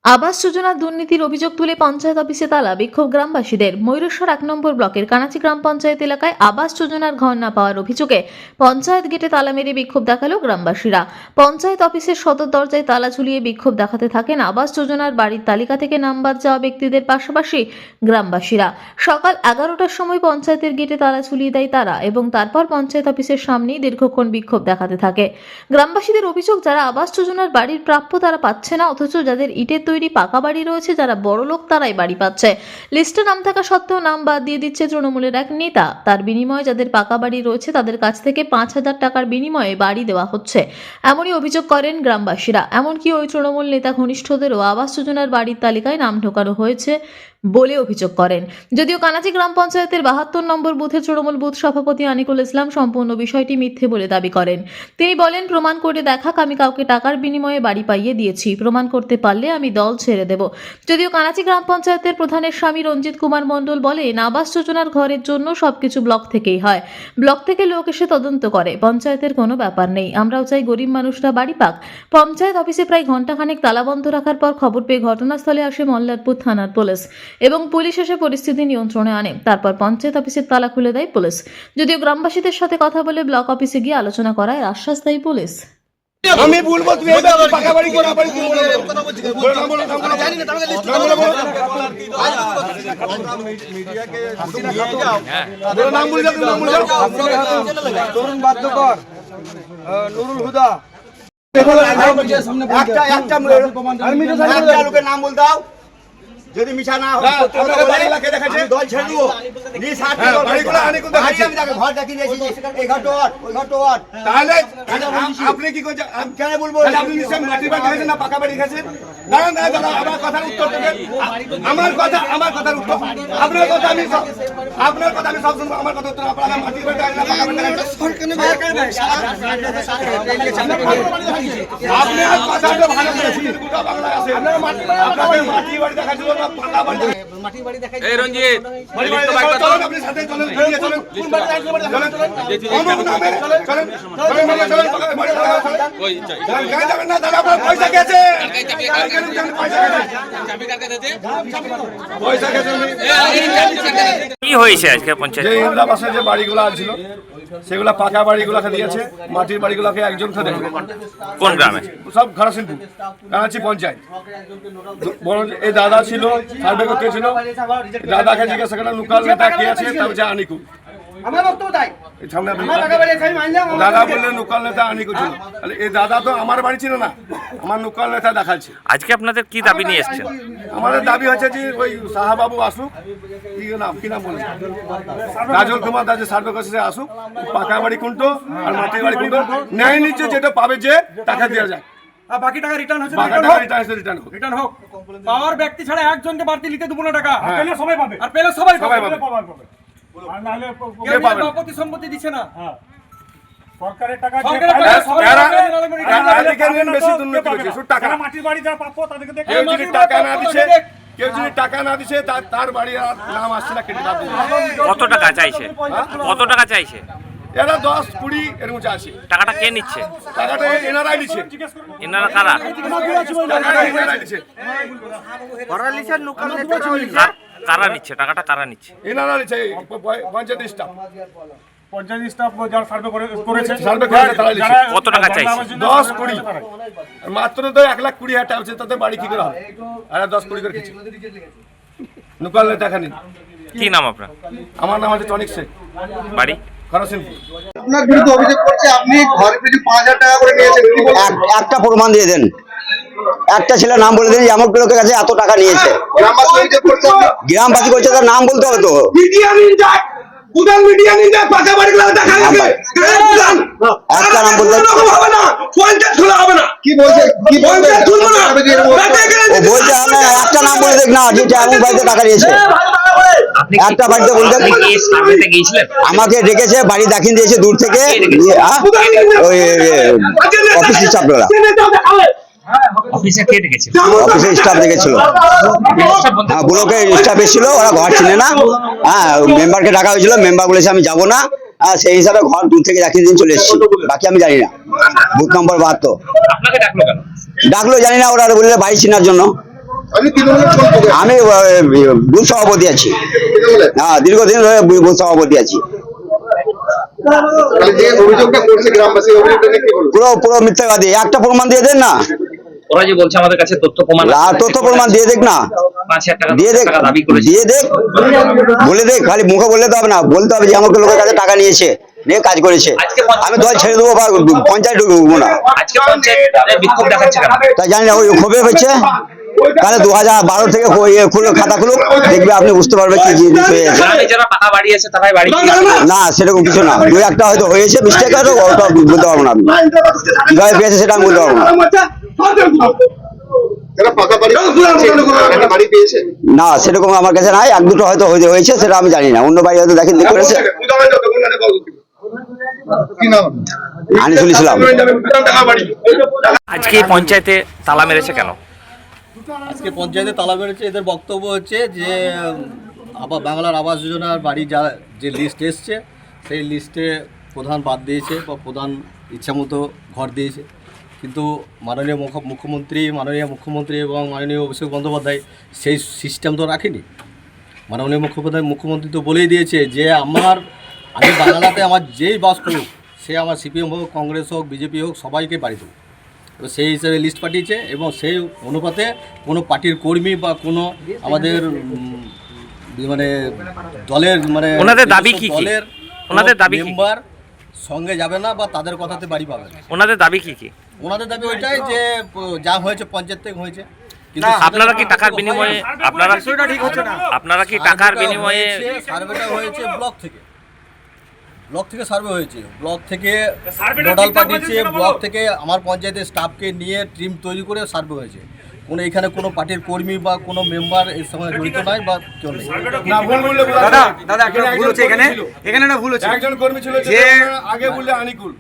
আবাস যোজনার দুর্নীতির অভিযোগ তুলে পঞ্চায়েত অফিসে তালা, বিক্ষোভ গ্রামবাসীদের। ময়ূরেশ্বর 1 নম্বর ব্লকের কানাচি গ্রাম পঞ্চায়েত এলাকায় আবাস যোজনার ঘর না পাওয়ার অভিযোগে পঞ্চায়েত গেটে তালা মেরে বিক্ষোভ দেখালো গ্রামবাসীরা। পঞ্চায়েত অফিসের সদর দরজায় তালা ঝুলিয়ে বিক্ষোভ দেখাতে থাকেন আবাস যোজনার বাড়ির তালিকা থেকে নাম বাদ যাওয়া ব্যক্তিদের পাশাপাশি গ্রামবাসীরা। সকাল 11টার সময় পঞ্চায়েতের গেটে তালা ঝুলিয়ে দেয় তারা এবং তারপর পঞ্চায়েত অফিসের সামনেই দীর্ঘক্ষণ বিক্ষোভ দেখাতে থাকে। গ্রামবাসীদের অভিযোগ, যারা আবাস যোজনার বাড়ির প্রাপ্য তারা পাচ্ছে না, অথচ যাদের ইটের তৈরি পাকা বাড়ি রয়েছে, যারা বড়লোক, তারাই বাড়ি পাচ্ছে। লিস্টে নাম থাকা সত্ত্বেও নাম বাদ দিয়ে দিচ্ছে তৃণমূলের এক নেতা। তার বিনিময়ে যাদের পাকা বাড়ি রয়েছে তাদের কাছ থেকে 5,000 টাকার বিনিময়ে বাড়ি দেওয়া হচ্ছে, এমনই অভিযোগ করেন গ্রামবাসীরা। এমনকি ওই তৃণমূল নেতা ঘনিষ্ঠদেরও আবাস যোজনার বাড়ির তালিকায় নাম ঢোকানো হয়েছে বলে অভিযোগ করেন। যদিও কানাচি গ্রাম পঞ্চায়েতের 72 নম্বর বুথের তৃণমূল বুথ সভাপতি আনিকুল ইসলাম সম্পূর্ণ বিষয়টি মিথ্যে বলে দাবি করেন। তিনি বলেন, প্রমাণ করে দেখাক, আমি কাউকে টাকার বিনিময়ে বাড়ি পাইয়ে দিয়েছি, প্রমাণ করতে পারলে আমি দল ছেড়ে দেব। যদিও কানাচি গ্রাম পঞ্চায়েতের প্রধানের স্বামী রঞ্জিত কুমার মণ্ডল বলেন, আবাস যোজনার ঘরের জন্য সবকিছু ব্লক থেকেই হয়, ব্লক থেকে লোক এসে তদন্ত করে, পঞ্চায়েতের কোনো ব্যাপার নেই। আমরাও চাই গরিব মানুষরা বাড়ি পাক। পঞ্চায়েত অফিসে প্রায় ঘণ্টাখানেক তালাবন্ধ রাখার পর খবর পেয়ে ঘটনাস্থলে আসে মল্লারপুর থানার পুলিশ এবং পুলিশ এসে পরিস্থিতি নিয়ন্ত্রণে আনে। তারপর পঞ্চায়েত অফিসের তালা খুলে দেয় পুলিশ। যদিও গ্রামবাসীদের সাথে কথা বলে ব্লক অফিসে গিয়ে আলোচনা করার আশ্বাস দেয় পুলিশ। আমি বলবো তুমি এইভাবে পাকা বাড়ি করে বাড়ি তুমি বলো না জানি না তাহলে লিস্ট বলো মিডিয়াকে নিয়ে যাও নাম বলে দাও তরুণ বাধ্যকর নুরুল হুদা একটা লোকের নাম বল দাও, যদি মিছা না হয় দল ছেড়ে দেবো। ঘর দেখি তাহলে আপনি কি করছেন? কেন বলবো? আপনি নিশ্চয় মাটির বাড়ি দেখেছেন না পাকা বাড়ি দেখেছেন? দাঁড়ান দাঁড়ান, আমার কথার উত্তর দেবেন। আমার কথার উত্তর আপনার কথা আমি সব শুনবো। আমার কথা উত্তর আপনার মাটির বাড়ি দেখেন না পাকা বাড়ি দেখেছেন? আপনার কথাটা ভালো করে শুনুন, গোটা বাংলা আছে। আপনাদের মাটির বাড়ি দেখা ছিল না পাকা বাড়ি? মাটির বাড়ি দেখাই। এই রঞ্জিত চলুন, আপনি সাথে চলুন, এগিয়ে চলুন। কোন বাড়ি দেখেন? চলুন ওই গায় যাবেন না, দাদা আপনার পয়সা গেছে। পয়সা গেছে। কি হয়েছে আজকে পঞ্চায়েত? যে ইন্দ্রাবাসের যে বাড়িগুলো ছিল সেগুলা পাকা বাড়িগুলোকে দিয়েছে, মাটির বাড়িগুলোকে একজনকে দেবে। কোন গ্রামে? সব ঘাড়াসিনপুর কানাচি পঞ্চায়েত। এই দাদা ছিল, সার্ভে করতে ছিল, দাদাকে জিজ্ঞাসা করলাম লোকাল নেতা কে আছে, তারপর যে আনিকু। দাদা বললেন লোকাল নেতা আনিকু ছিল। এই দাদা তো আমার বাড়ি ছিল না, আমার লোকাল নেতা দেখাচ্ছে। আজকে আপনাদের কি দাবি নিয়ে এসেছেন? আমাদের দাবি হচ্ছে যে ওই সাহাবাবু আসুক, কি নাম বলে রাজল কুমার দাস সার্ভে করছে আসুক, পাকা বাড়ি কোনটো আর মাটির বাড়ি কোনটো ন্যায় নিচ্ছে, যেটা পাবে যে টাকা দেওয়া যায়, বাকি টাকা রিটার্ন হচ্ছে, রিটার্ন হোক। পাওয়ার ব্যক্তি ছাড়া একজনকে বাড়তি লিখে দেবো না টাকা, পেলে সবাই পাবে, আর পেলে সবাই পাবে। আর নাহলে কেউ বাপতি সম্পত্তি দিচ্ছে না। সরকারের টাকা মাটির বাড়ি যারা প্রাপ্য তাদেরকে কেউ যদি টাকা না দিচ্ছে তার বাড়ি আর নাম আসছে না, কেটে যাবে। কত টাকা চাইছে? কত টাকা চাইছে? এরা 10-20 এর মধ্যে আছে। টাকাটা কে নিচ্ছে? টাকাটা এনারাই দিচ্ছে। এনারা কারা? কারা নিচ্ছে টাকাটা? কারা নিচ্ছে? এনারা নিচ্ছে, পঞ্চায়েত স্টাফ। পঞ্চায়েত স্টাফ যারা সার্ভে করেছে তারা নিচ্ছে। কত টাকা চাইছে? 10-20 মাত্র তো 1,20,000 টাকা হচ্ছে, তাতে বাড়ি কি করে হবে? আর 10-20 করে খেয়েছে লোকাল টাকা নিন। কি নাম আপনার? আমার নাম হচ্ছে টনিক শেখ, বাড়ি খরসিমপুর। আপনার বিরুদ্ধে অভিযোগ করছে আপনি ঘর পিছু 5,000 টাকা করে নিয়েছেন, একটা প্রমাণ দিয়ে দেন। একটা ছেলে নাম বলে দেন যে আমার লোকের কাছে এত টাকা নিয়েছে। গ্রামবাসী করছে, তার নাম বলতে হবে তো। একটা নাম বলতে কি বলছে, বলছে একটা নাম বলে দেখ না, যেটা এমন বাড়িতে টাকা নিয়েছে। একটা বাড়িতে বলতে আমাকে ডেকেছে, বাড়ি দেখিয়ে দিয়েছে দূর থেকে, ওই অফিস স্টাফরা, অফিসে কে ডেকেছিল? অফিসের স্টাফ দেখেছিল, ব্লকের স্টাফ এসেছিল, ওরা ঘর চিনে না। মেম্বারকে ডাকা হয়েছিল, মেম্বার বলেছে আমি যাবো না, সেই হিসাবে ঘর দূর থেকে দেখিয়ে দিন চলে এসেছি। বাকি আমি জানি না। বুথ নম্বর 72 আপনাকে ডাকলো কেন? ডাকলো জানি না, ওরা বললে বাড়ি চেনার জন্য। আপনি তৃণমূলের কোন পদে আছেন? আমি বুথ সভাপতি আছি। তৃণমূলে? হ্যাঁ, দীর্ঘদিন ধরে বুথ সভাপতি আছি। তাহলে যে অভিযোগটা করছে গ্রামবাসী, অভিযোগটা নিয়ে কি বলবো? পুরো পুরো মিথ্যাবাদী। একটা প্রমাণ দিয়ে দেন না। ওরা যে বলছে আমাদের কাছে তথ্য প্রমাণ আছে। আর তথ্য প্রমাণ দিয়ে দেখ না, 5,000 টাকা দিয়ে দেখ, দাবি করেছে। দিয়ে দেখ, বলে দেখ। খালি মুখে বললে তো হবে না, বলতে হবে যে আমাকে লোকের কাছে টাকা নিয়েছে, নিয়ে কাজ করেছে। আমি দল ছেড়ে দেবো বা পঞ্চায়েত ঢুকবো না, আজকে পঞ্চায়েতে বিক্ষোভ দেখাচ্ছে কেন? তাই জানি না। ওই ক্ষোভে হচ্ছে। তাহলে 2012 থেকে খাতা খুলুক, দেখবে আপনি বুঝতে পারবেন কি জিনিস হয়ে গেছে। গ্রামে যারা পাকা বাড়ি আছে তারাই বাড়ি না, সেরকম কিছু না। দুই একটা হয়তো হয়েছে মিস্টেক, হয়তো ওটা বলতে পারবো না। আমি কিভাবে পেয়েছে সেটা আমি বলতে পারবো না। যারা পাকা বাড়ি পেয়েছে, তারা কি বাড়ি পেয়েছে? না, সেরকম আমার কাছে নাই। এক দুটো হয়তো হয়েছে, সেটা আমি জানি না। অন্য বাড়ি হয়তো দেখেন করেছে। কি নাম? আনিসুল ইসলাম। আজকে এই পঞ্চায়েতে তালা মেরেছে কেন? আজকে পঞ্চায়েতে তালা মেরেছে, এদের বক্তব্য হচ্ছে যে বাংলার আবাস যোজনার বাড়ি যে লিস্ট এসছে সেই লিস্টে প্রধান বাদ দিয়েছে বা প্রধান ইচ্ছামতো ঘর দিয়েছে, কিন্তু মাননীয় মুখ্যমন্ত্রী এবং মাননীয় অভিষেক বন্দ্যোপাধ্যায় সেই সিস্টেম তো রাখেনি। মাননীয় মুখ্যমন্ত্রী তো বলেই দিয়েছে যে আমি বাংলাতে আমার যেই বাস করুক, সে আমার সিপিএম হোক, কংগ্রেস হোক, বিজেপি হোক, সবাইকে বাড়ি দেবো। তো সেই হিসাবে লিস্ট পাঠিয়েছে এবং সেই অনুপাতে কোনো পার্টির কর্মী বা কোনো আমাদের মানে দলের মানে ওনাদের দাবি কি কি? দলের ওনাদের দাবি কি কি? মেম্বার সঙ্গে যাবে না বা তাদের কথাতে বাড়ি পাবে না। ওনাদের দাবি কি কি? ওনাদের দাবি ওইটাই যে যা হয়েছে পঞ্চায়েত থেকে হয়েছে, কিন্তু আপনারা কি টাকার বিনিময়ে আপনারা কি টাকার বিনিময়ে সার্ভেটা হয়েছে ব্লক থেকে সার্ভে হয়েছে, ব্লক থেকে নোডাল পাঠিয়েছে, ব্লক থেকে আমার পঞ্চায়েতের স্টাফকে নিয়ে টিম তৈরি করে সার্ভে হয়েছে। এখানে কোনো পার্টির কর্মী বা কোনো মেম্বার এর সঙ্গে জড়িত নাই বা কেউ নেই। দাদা একটা ভুল হচ্ছে এখানে একটা ভুল হচ্ছে। একজন কর্মী ছিল যে আগে বললে আনিকুল।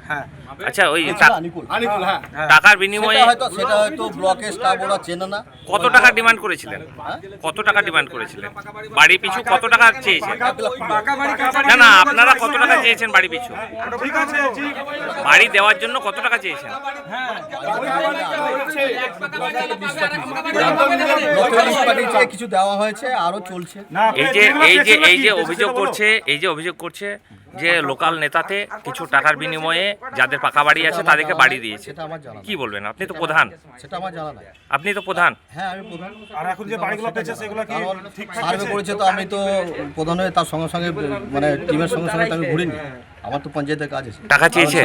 হ্যাঁ, আচ্ছা ওই আনিকুল। আনিকুল, হ্যাঁ। টাকার বিনিময়ে সেটা হয়তো ব্লকের স্টাফ ওরা চেনে না। কত টাকা ডিমান্ড করেছিলেন? কত টাকা ডিমান্ড করেছিলেন? বাড়ি পিছু কত টাকা চেয়েছেন? পাকা বাড়ি কাঁচা না না, আপনারা কত টাকা চেয়েছেন বাড়ি পিছু? ঠিক আছে, ঠিক। বাড়ি দেওয়ার জন্য কত টাকা চেয়েছেন? ব্লকের লিস্ট পাঠিয়েছে, কিছু দেওয়া হয়েছে, আরো চলছে। এই যে অভিযোগ করছে যে লোকাল নেতাতে কিছু টাকার বিনিময়ে যাদের পাকা বাড়ি আছে তাদেরকে বাড়ি দিয়েছে। সেটা আমার জানা কি বলবেন? আপনি তো প্রধান। সেটা আমার জানা নাই। আপনি তো প্রধান। হ্যাঁ, আমি প্রধান। আর এখন যে বাড়িগুলো পেয়েছে সেগুলো কি কারণ ঠিকঠাক সার্ভে করেছে, তো আমি তো প্রধান হয়ে তার সঙ্গে সঙ্গে মানে টিমের সঙ্গে সঙ্গে তো আমি ঘুরিনি। আমার তো পঞ্চায়েতের কাজ আছে। টাকা চেয়েছে?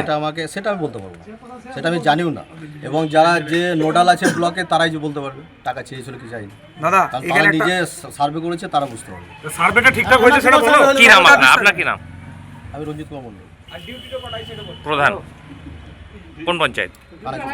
সেটা আমি বলতে পারবো না, সেটা আমি জানিও না। এবং যারা যে নোডাল আছে ব্লকে তারাই যে বলতে পারবে টাকা চেয়েছিল কি চাইনি। দাদা কারণ তারা এখানে নিজে সার্ভে করেছে, তারা বুঝতে পারবে। সার্ভেটা ঠিকঠাক হয়েছে সেটা বলো। কি নাম আপনার কি নাম? আমি রঞ্জিত কুমার মন্ডল, প্রধান কোন পঞ্চায়েত? কানাচুর।